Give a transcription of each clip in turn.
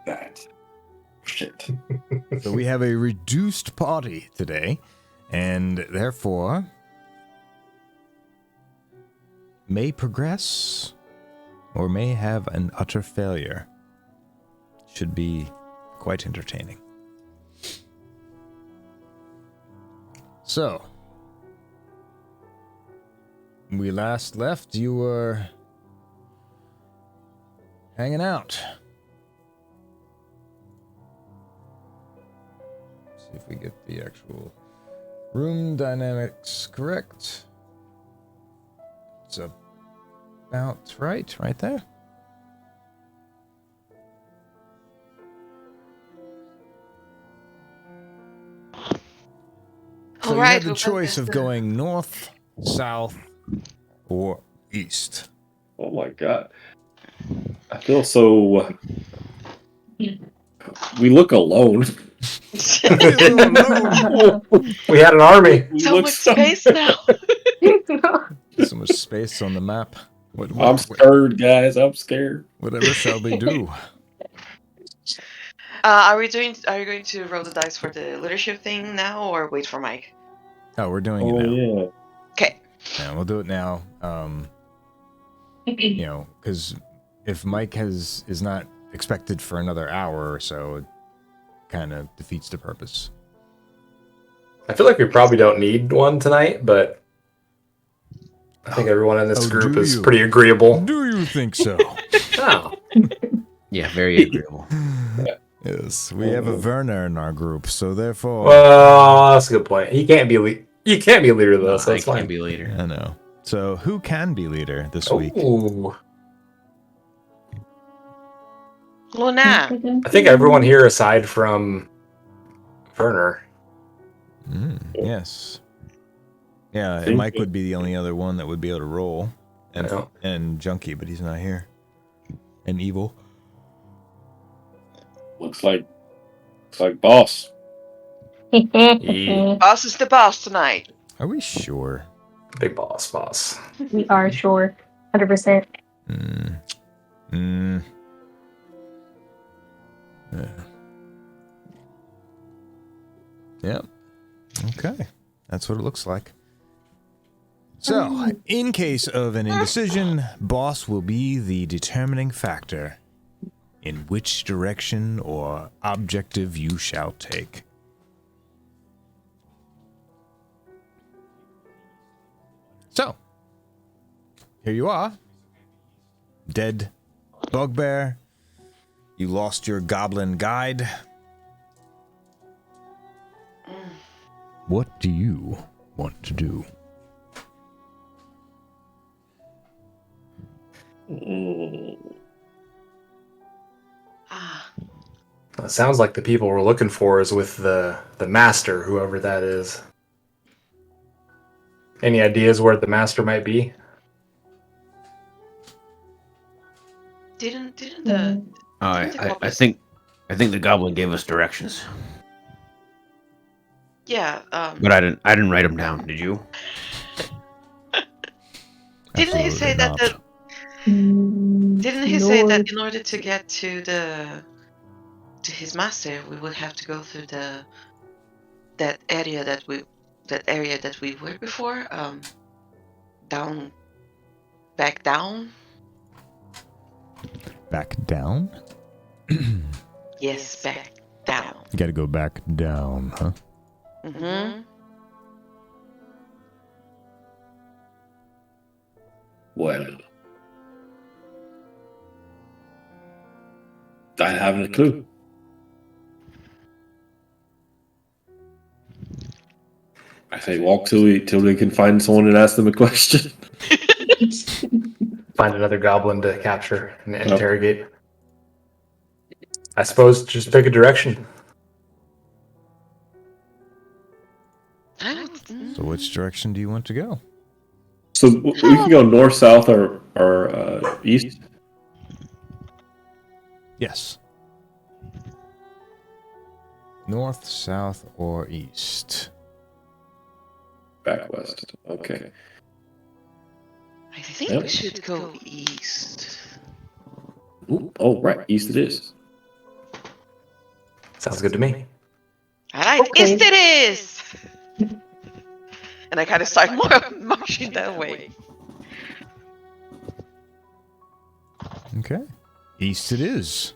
That shit. So we have a reduced party today, and therefore may progress or may have an utter failure. Should be quite entertaining. So, when we last left, you were hanging out. See if we get the actual room dynamics correct. It's about right there. So you had the choice of going north, south, or east. Oh my god. I feel so... We look alone. We had an army. So much space now. So much space on the map. I'm scared, guys. I'm scared. Whatever shall we do? Are you going to roll the dice for the leadership thing now, or wait for Mike? Oh, we're doing it Oh, now. yeah. Okay. Yeah, we'll do it now. Because if Mike is not expected for another hour or so, it kind of defeats the purpose. I feel like we probably don't need one tonight, but I think everyone in this group is pretty agreeable. Do you think so? Oh. Yeah, very agreeable. Yes, we have a Werner in our group, so therefore... Well, that's a good point. He can't be you can't be a leader though, so I that's fine. can't be leader. I know. So who can be leader this week? Ooh. Luna. I think everyone here aside from Werner. Yes. Yeah, and Mike would be the only other one that would be able to roll. And Junkie, but he's not here. And Evil. Looks like boss. Yeah. Boss is the boss tonight. Are we sure? Big boss. We are sure. 100%. Yeah. Okay. That's what it looks like. So, in case of an indecision, boss will be the determining factor in which direction or objective you shall take. So, here you are. Dead bugbear. You lost your goblin guide. What do you want to do? It sounds like the people we're looking for is with the master, whoever that is. Any ideas where the master might be? Didn't the I think the goblin gave us directions, yeah but I didn't write them down. Did you? Didn't he say that Absolutely Didn't he say that in order to get to his master, we would have to go through that area that we were before, back down? Back down? Yes, back down. You gotta go back down, huh? Mm-hmm. Well, I haven't a clue. I say walk till we can find someone and ask them a question. Find another goblin to capture and interrogate. I suppose just pick a direction. So which direction do you want to go? So we can go north, south, or east. Yes. North, south, or east? Back west. Okay. I think we should go east. Ooh, oh, right. East it is. Sounds good to me. All right, Okay. east it is. And I kind of start marching that way. Okay. East it is.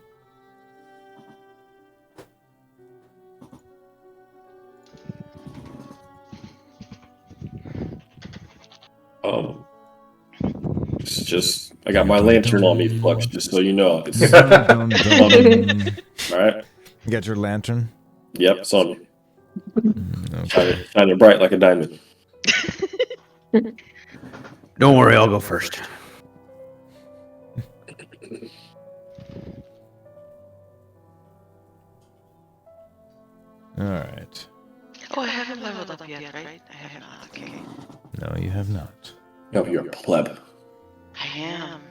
It's just I got my lantern on me, Flux. Just so you know, it's Dun, dun, dun. all right. You got your lantern? Yep, it's on me. Okay. Shining bright like a diamond. Don't worry, I'll go first. All right. Oh, I haven't leveled up yet, right? I have not. Okay. No, you have not. No, you're a pleb. I am.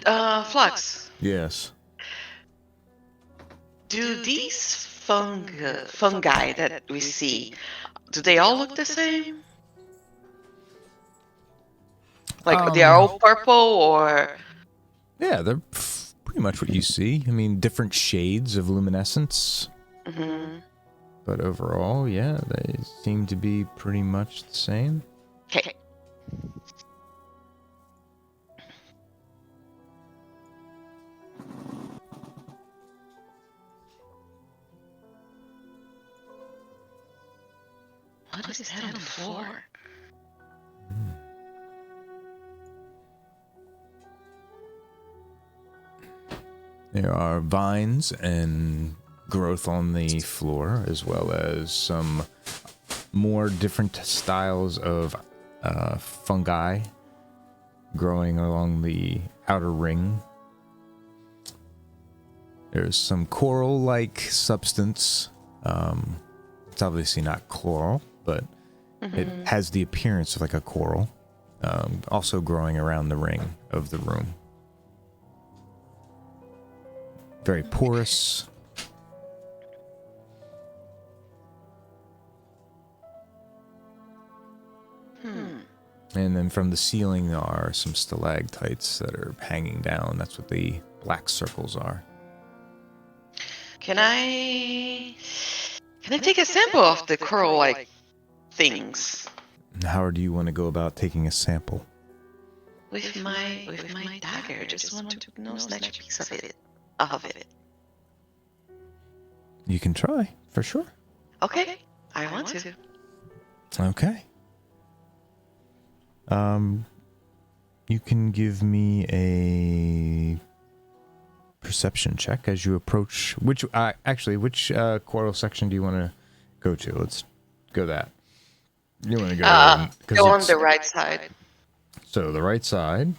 Mm. Flux. Yes. Do these fungi that we see, do they all look the same? Like they are all purple, or Yeah, they're pretty much what you see. I mean, different shades of luminescence. But overall, yeah, they seem to be pretty much the same. okay. What is that on the floor? There are vines and growth on the floor, as well as some more different styles of fungi growing along the outer ring. There's some coral-like substance. It's obviously not coral, but it has the appearance of like a coral, also growing around the ring of the room. Very porous. And then from the ceiling there are some stalactites that are hanging down. That's what the black circles are. Can I take a sample of the coral-like things How do you want to go about taking a sample? with my dagger? Just want to snatch a piece of it. Of it. You can try, for sure. Okay, I want to. Okay. You can give me a perception check as you approach. Which coral section do you want to go to? Let's go that. You want to go? Go on the right side. So the right side.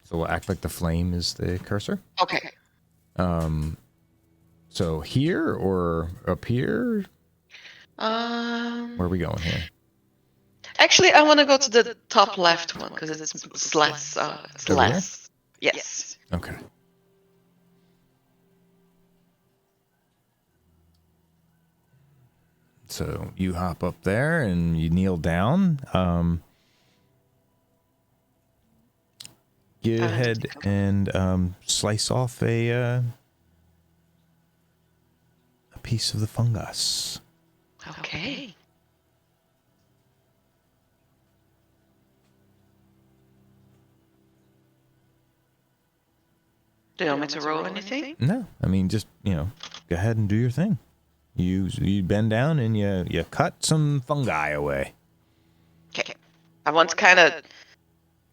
So we'll act like the flame is the cursor. Okay. So here or up here? Where are we going here? Actually, I want to go to the top left one because it's less. It's Over less. Yes. Okay. So you hop up there and you kneel down. Go ahead and slice off a piece of the fungus. Okay. Do you want me to roll anything? No, I mean just go ahead and do your thing. You bend down and you cut some fungi away. Okay. I want to kind of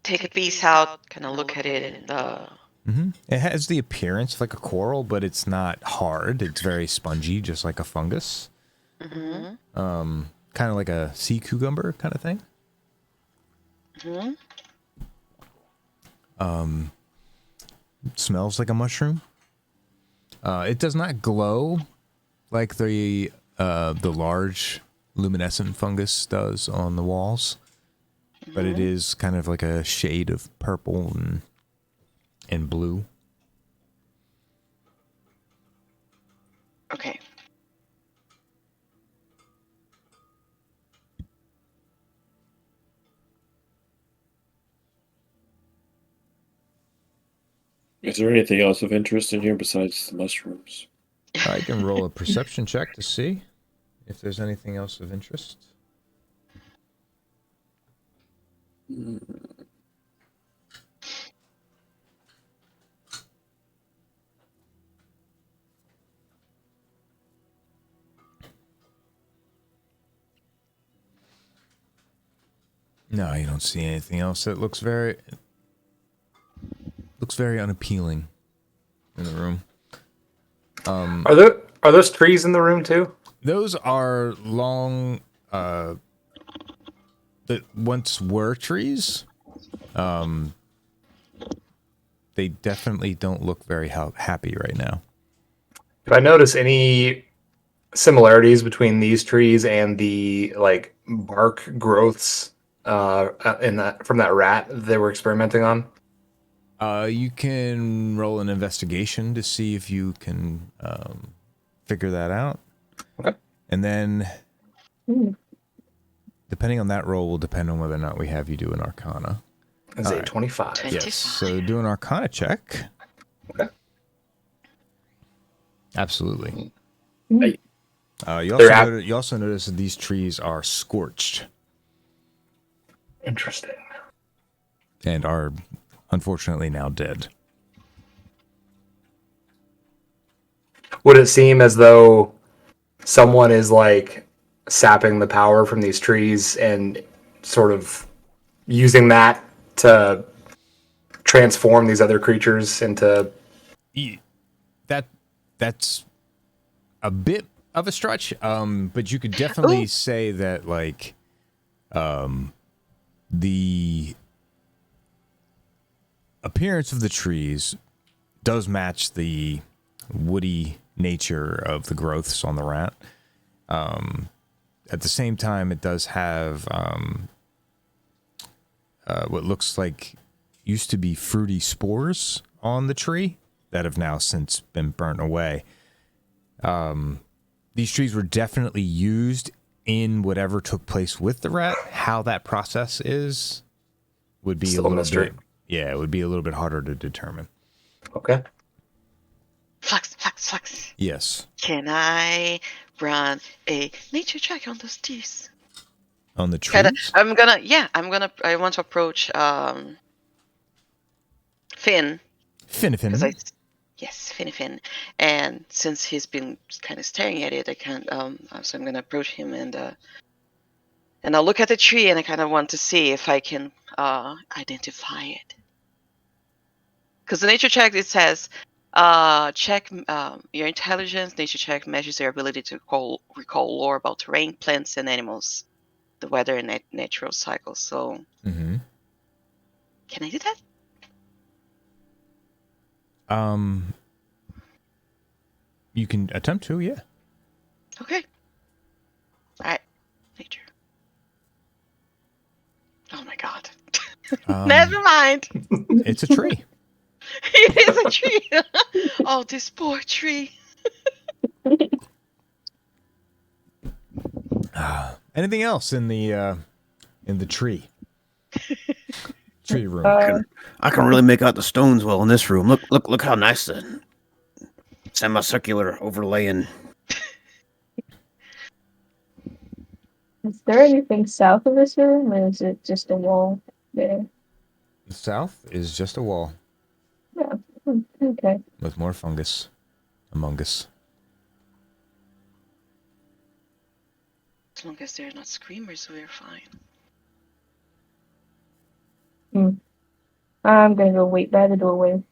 take a piece out, kind of look at it, and It has the appearance of like a coral, but it's not hard. It's very spongy, just like a fungus. Kind of like a sea cucumber kind of thing. It smells like a mushroom. It does not glow like the large luminescent fungus does on the walls, but it is kind of like a shade of purple and blue. Okay. Is there anything else of interest in here besides the mushrooms? I can roll a perception check to see if there's anything else of interest. No, you don't see anything else. It looks very unappealing in the room. Are those trees in the room too? Those are long that once were trees. They definitely don't look very happy right now. If I notice any similarities between these trees and the like bark growths from that rat they were experimenting on? You can roll an investigation to see if you can figure that out. Okay. And then, depending on that roll, will depend on whether or not we have you do an Arcana. Is it 25? 25. Yes. So do an Arcana check. Okay. Absolutely. Hey. You also notice that these trees are scorched Interesting. and are unfortunately now dead. Would it seem as though someone is like sapping the power from these trees and sort of using that to transform these other creatures into... That's a bit of a stretch, but you could definitely say that like the appearance of the trees does match the woody nature of the growths on the rat. At the same time, it does have what looks like used to be fruity spores on the tree that have now since been burnt away. These trees were definitely used in whatever took place with the rat. How that process is would be Still a little mystery. bit... Yeah, it would be a little bit harder to determine. Okay. Flux. Yes. Can I run a nature check on those trees? On the trees? I want to approach Finn. Finifin. Yes, Finn. And since he's been kind of staring at it, I can't. So I'm gonna approach him and I'll look at the tree and I kind of want to see if I can identify it. Because the nature check, it says, check your intelligence. Nature check measures your ability to recall lore about terrain, plants, and animals, the weather, and natural cycles. So, Mm-hmm. can I do that? You can attempt to, yeah. Okay. All right. Nature. Oh my god. Never mind. It's a tree. It is a tree. Oh, this poor tree. Anything else in the tree? Tree room. I can really make out the stones well in this room. Look how nice the semicircular overlaying. Is there anything south of this room, or is it just a wall there? The south is just a wall Yeah. Okay. with more fungus among us. As long as they're not screamers, we're fine. I'm gonna go wait by the doorway.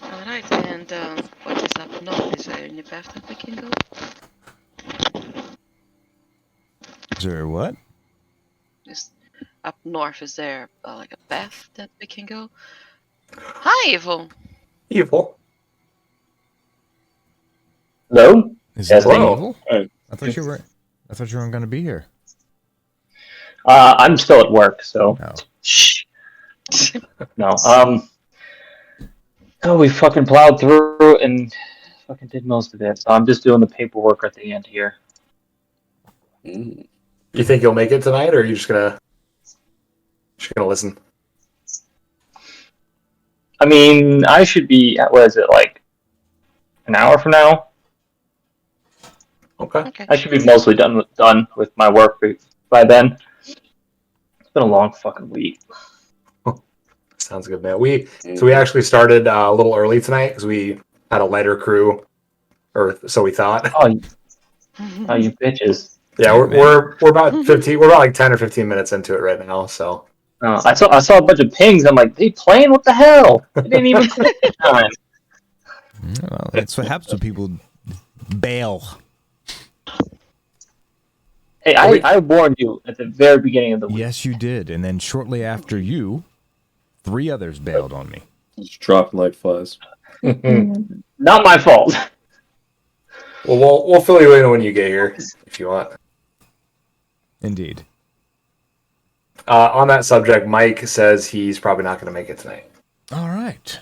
Alright, and what is up north? Is there any path that we can go? Is there what? Just up north, is there like a path that we can go? Hi, Evil! Evil. Hello? Is Yes, that hello. evil? I thought you were going to be here. I'm still at work, so. Oh. Shh. No. Oh, we fucking plowed through and fucking did most of it. So I'm just doing the paperwork at the end here. You think you'll make it tonight, or are you just gonna listen? I mean, I should be, what is it, like an hour from now? Okay. Okay. I should be mostly done with my work by then. It's been a long fucking week. Sounds good, man. We actually started a little early tonight because we had a lighter crew, or so we thought. Oh, you bitches. Yeah, we're about 15. We're about like 10 or 15 minutes into it right now. So I saw a bunch of pings. I'm like, they playing? What the hell? They didn't even click the time. Well, that's what happens when people bail. Hey, I warned you at the very beginning of the week. Yes, you did. And then shortly after you, 3 others bailed on me. Just dropping like flies. Not my fault. well, we'll fill you in when you get here if you want. Indeed. On that subject, Mike says he's probably not going to make it tonight. All right.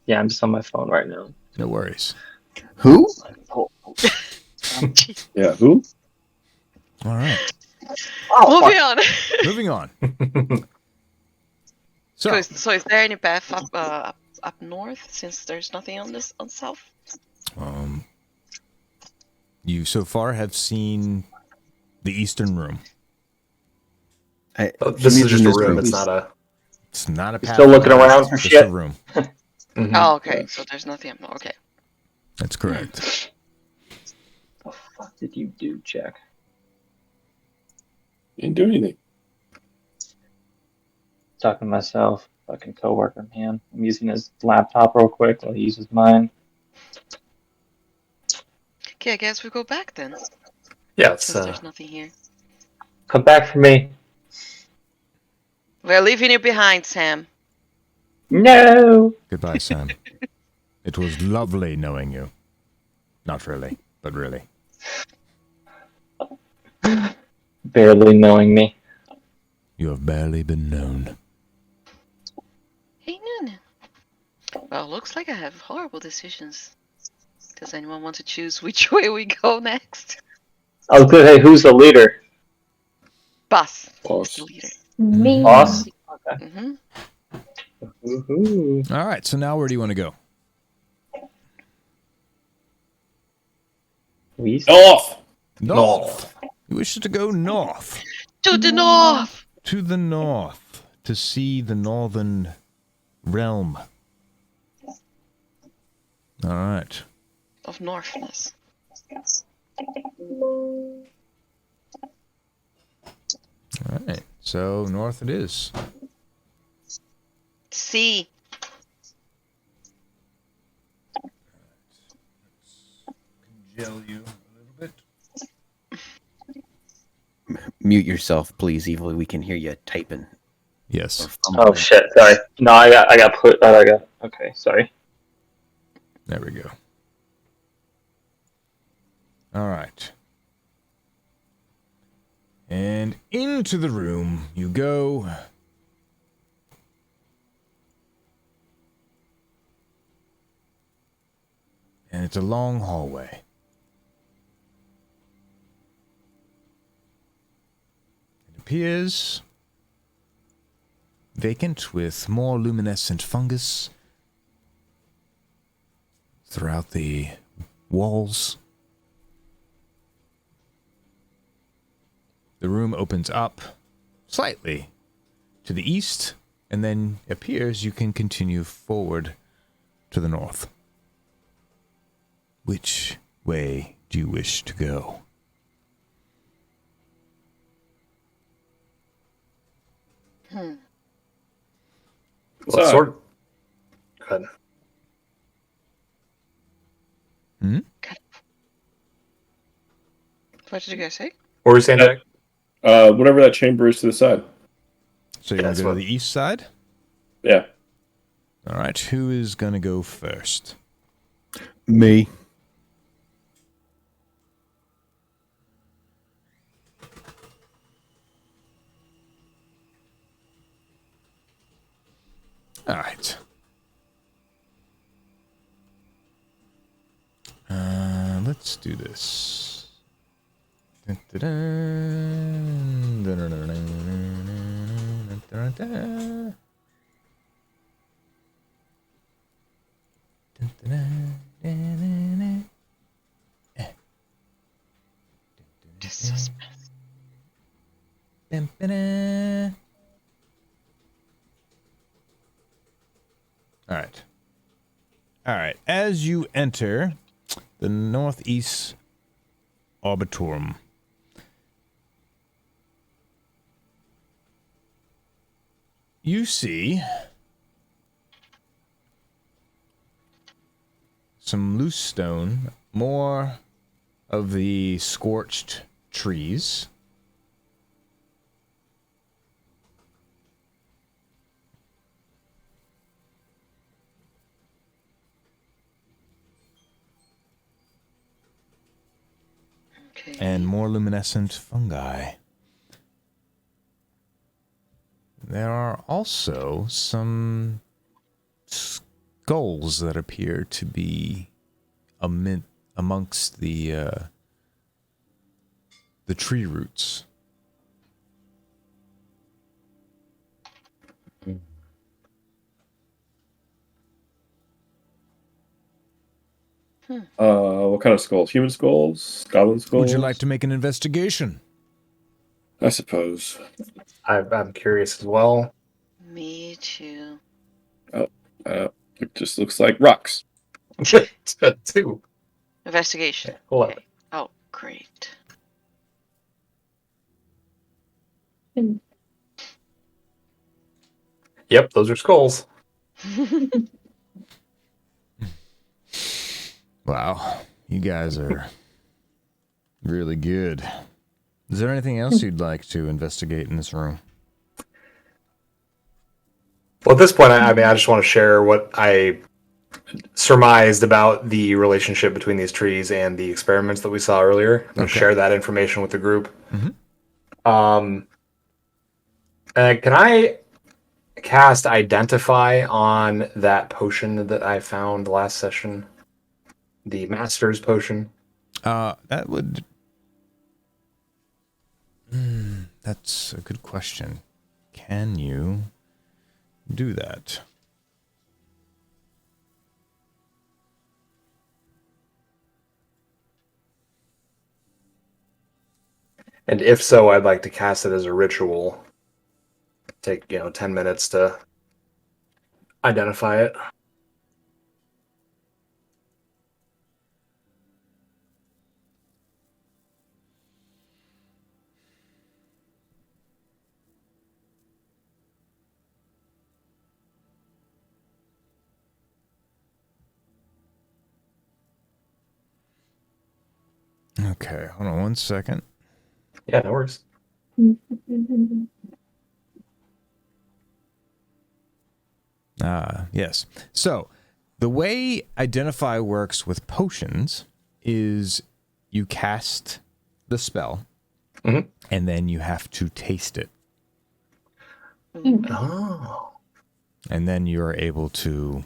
Yeah, I'm just on my phone right now. No worries. Who? Yeah, who? All right. Oh, Moving on. Moving on. So, So is there any path up north since there's nothing on south? you so far have seen the Eastern Room. This is just a room. It's not a. It's not a path. Still looking around for just shit? a room. Mhm. Oh, okay. So there's nothing up north. Okay. That's correct. What the fuck did you do, Jack? You didn't do anything. Talking to myself, fucking coworker, man. I'm using his laptop real quick while he uses mine. Okay, I guess we go back then. Yeah, it's Since there's nothing here. Come back for me. We're leaving you behind, Sam. No. Goodbye, Sam. It was lovely knowing you. Not really, but really. Barely knowing me. You have barely been known. Hey, Nana. Well, looks like I have horrible decisions. Does anyone want to choose which way we go next? I was gonna say, who's the leader? Boss. Boss. Is the leader. Me. Boss? Okay. Mm-hmm. Woohoo. All right, so now where do you want to go? Off! North. You wish to go north. To the north! To the north. To see the northern realm. All right. Of northness. All right. So north it is. Sea. Gel you a little bit. Mute yourself, please, Evil. We can hear you typing. or Yes. Oh fumbling. shit, sorry. No, I got put. Okay, sorry. There we go. All right. And into the room you go. And it's a long hallway. It appears vacant with more luminescent fungus throughout the walls. The room opens up slightly to the east, and then appears you can continue forward to the north. Which way do you wish to go? Well, Sorry. sort. Go ahead. What did you guys say? What were you saying, Jack? Whatever that chamber is to the side. So you Yeah, want to that's go what- to the east side? Yeah. All right, who is going to go first? Me. All right. Let's do this. The suspense. All right. All right. As you enter the northeast Arbitorium, you see some loose stone, more of the scorched trees. Okay. And more luminescent fungi. There are also some skulls that appear to be amongst the tree roots. What kind of skulls? Human skulls? Goblin skulls? Would you like to make an investigation? I suppose. I'm curious as well. Me too. It just looks like rocks. 2. Investigation. Okay, 11. Okay. Oh, great. Yep, those are skulls. Wow, you guys are really good. Is there anything else you'd like to investigate in this room? Well, at this point, I mean, I just want to share what I surmised about the relationship between these trees and the experiments that we saw earlier. I'm going to share that information with the group. Can I cast Identify on that potion that I found last session? The Master's Potion? That would... that's a good question. Can you do that? And if so, I'd like to cast it as a ritual. Take, 10 minutes to identify it. Okay, hold on 1 second. Yeah, no worries. Yes. So, the way Identify works with potions is you cast the spell, and then you have to taste it. Oh. And then you're able to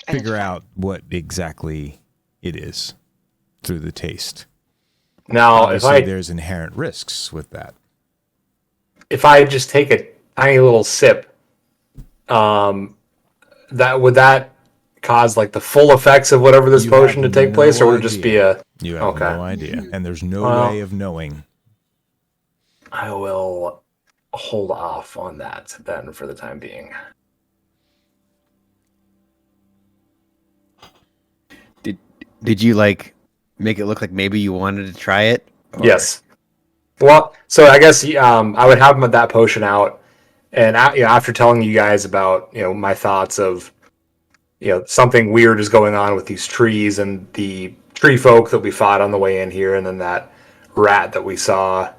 figure out what exactly it is through the taste. Now, Obviously, there's inherent risks with that. If I just take a tiny little sip, would that cause like the full effects of whatever this potion to take place, or would it just be a? You have no idea, and there's no way of knowing. I will hold off on that then for the time being. Did you make it look like maybe you wanted to try it? Or... Yes. Well, so I guess I would have that potion out, and after telling you guys about my thoughts of something weird is going on with these trees and the tree folk that we fought on the way in here, and then that rat that we saw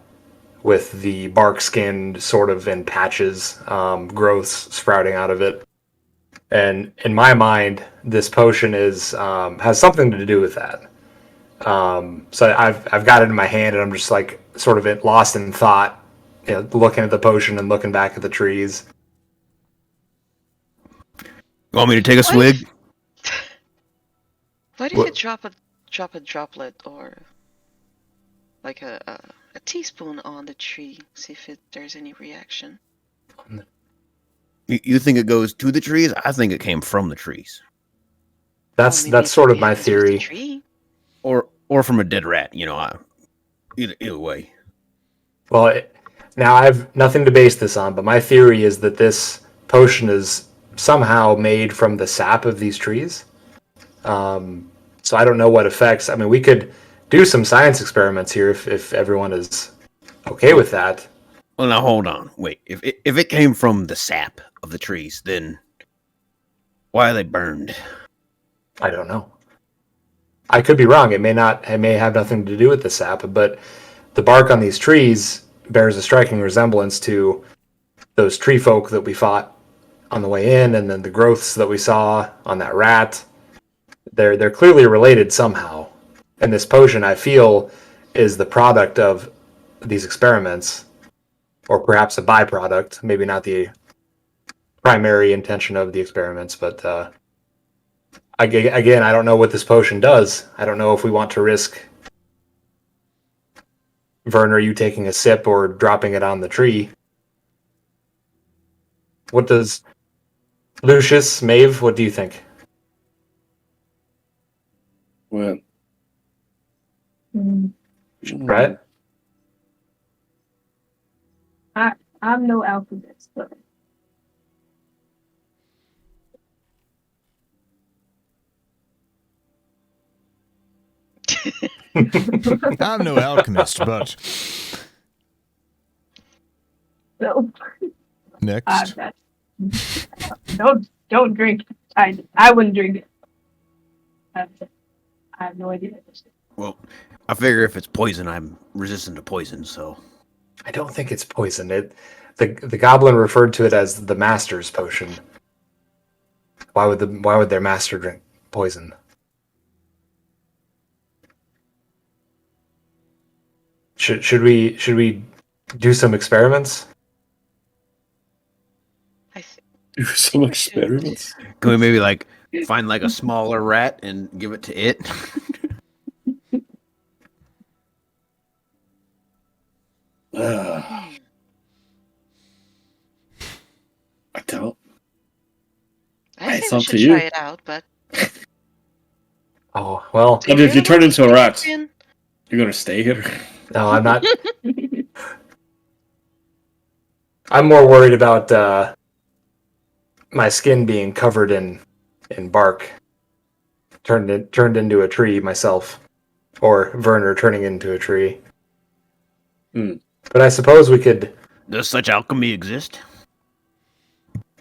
with the bark skinned sort of in patches, growths sprouting out of it. And in my mind, this potion has something to do with that. So I've got it in my hand, and I'm just sort of lost in thought, looking at the potion and looking back at the trees. Want me to take a swig? What if you drop a droplet or like a teaspoon on the tree, see if there's any reaction? You think it goes to the trees? I think it came from the trees, That's Maybe sort of it my happens with the theory. tree. or from a dead rat. Either way. Well, now I have nothing to base this on, but my theory is that this potion is somehow made from the sap of these trees. So I don't know what effects. I mean, we could do some science experiments here if everyone is okay with that. Well, now hold on. Wait. If it came from the sap of the trees, then why are they burned? I don't know. I could be wrong. It may not. It may have nothing to do with the sap, but the bark on these trees bears a striking resemblance to those tree folk that we fought on the way in, and then the growths that we saw on that rat. They're clearly related somehow, and this potion, I feel, is the product of these experiments, or perhaps a byproduct. Maybe not the primary intention of the experiments, but again, I don't know what this potion does. I don't know if we want to risk Werner, you taking a sip or dropping it on the tree. What does Lucius, Maeve, what do you think? Well, Mm, Right? I'm no alchemist, but I'm no alchemist, but no, next. don't drink. I wouldn't drink it. I have no idea. Well, I figure if it's poison, I'm resistant to poison. So I don't think it's poison. The goblin referred to it as the master's potion. Why would their master drink poison? Should we do some experiments? I think do some experiments. can we maybe find a smaller rat and give it to it? I don't. I It's think we up should to you. try it out, but Oh well, But if you turn into a rat, Ian? you're gonna stay here. no, I'm not. I'm more worried about my skin being covered in bark, turned into a tree myself, or Werner turning into a tree. Hmm. But I suppose we could. Does such alchemy exist?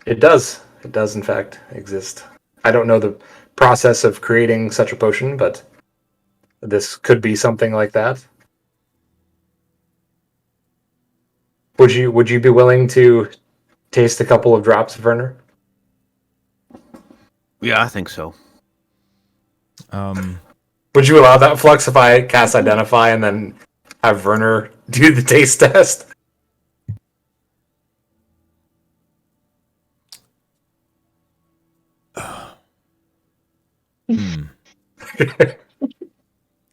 It does. It does, in fact, exist. I don't know the process of creating such a potion, but this could be something like that. Would you be willing to taste a couple of drops, Werner? Yeah, I think so. Would you allow that, Flux, if I cast Identify and then have Werner do the taste test?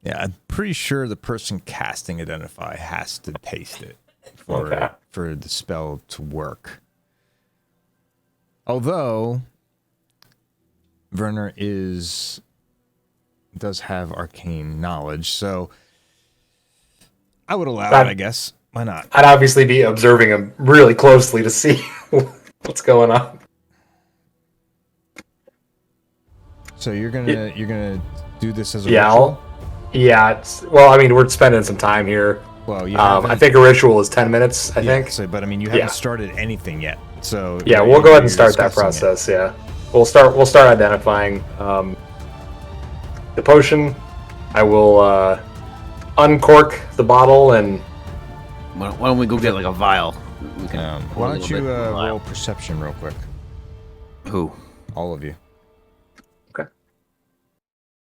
Yeah, I'm pretty sure the person casting Identify has to taste it Okay. for the spell to work. Although Werner does have arcane knowledge, so I would allow it, I guess. Why not? I'd obviously be observing him really closely to see what's going on. So you're gonna do this as a Yeah, ritual? well, I mean, we're spending some time here. Well, you I think a ritual is 10 minutes, I think. So, but I mean, you haven't Yeah. started anything yet. So Yeah, we'll go ahead and start that process, yeah. We'll start identifying the potion. I will uncork the bottle and Why don't we go get a vial? We can pour Why a don't don't you little bit in the vial. roll perception real quick, Who? all of you?